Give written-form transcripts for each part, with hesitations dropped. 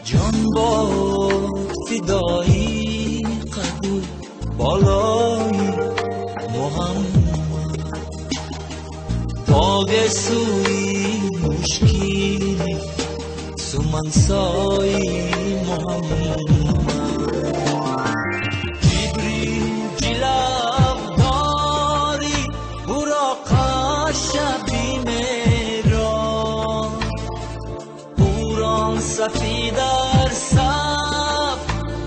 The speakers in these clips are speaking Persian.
جان با فدایی قدو بالای محمد باگ سوی مشکلی سومنسای محمد جبریل جلو داری براق شبی میران قرآن صفی در صف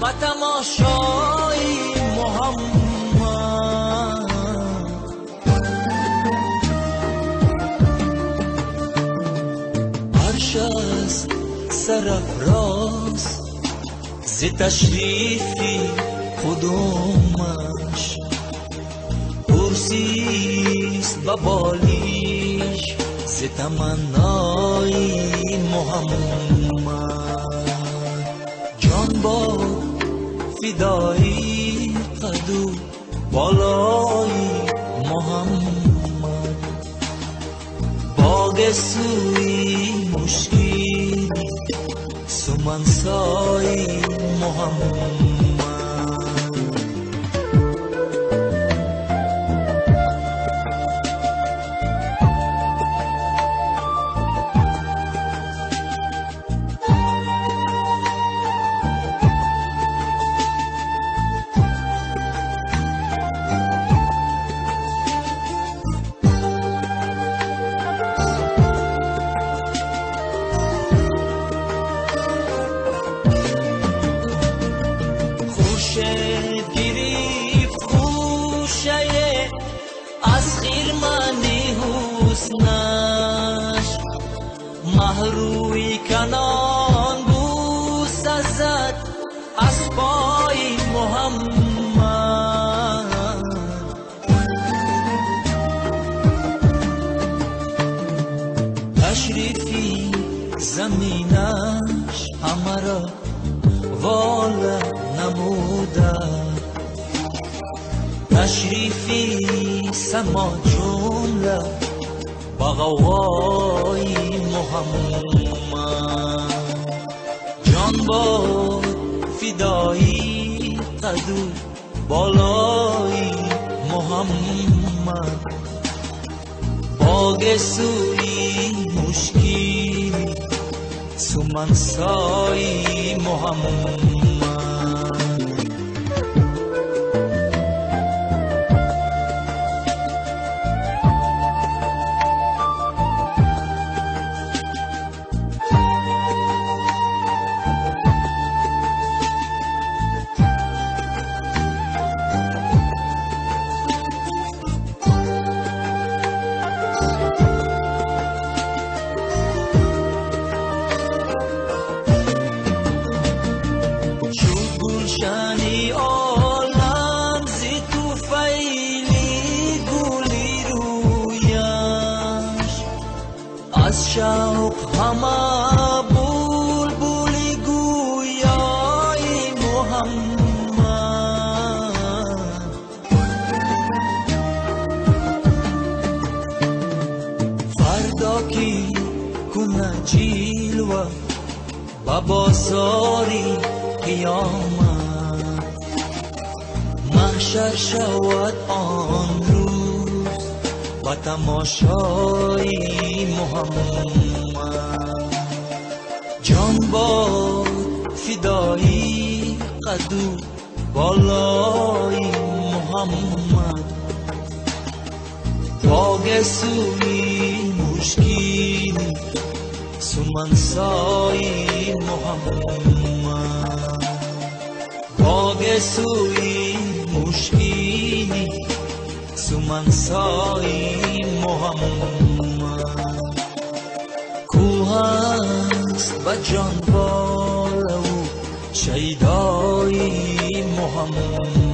و تماشای محمد عرش است سرافراز ز تشریفی قدومش کرسیست و بالیش ز تمنای محمد جان با فدایی قدو بالای محمد باگ سوی مشکلی سومنسای محمد گریفت خوشه از خیرمنی حسنش محروی کنان بوس زد از پای محمد تشریفی زمینش همه را والا نموده تشریفی سما جمله بغوای محمد جان با فدایی قدو بالای محمد باگ سوی مشکلی سومنسای محمد شانی عالم زی تو فیلی گلی رویش از شوق همه بلبلی گویای محمد فردا کی کنه جلوه با بازاری قیامت محشر شود آن روز و تماشای محمد جان با فدایی قدو بالای محمد باگ سوی مشکلی سومنسای محمد باگ سوی مشکلی سومنسای محمد کوه است و جان بالا و شیدای محمد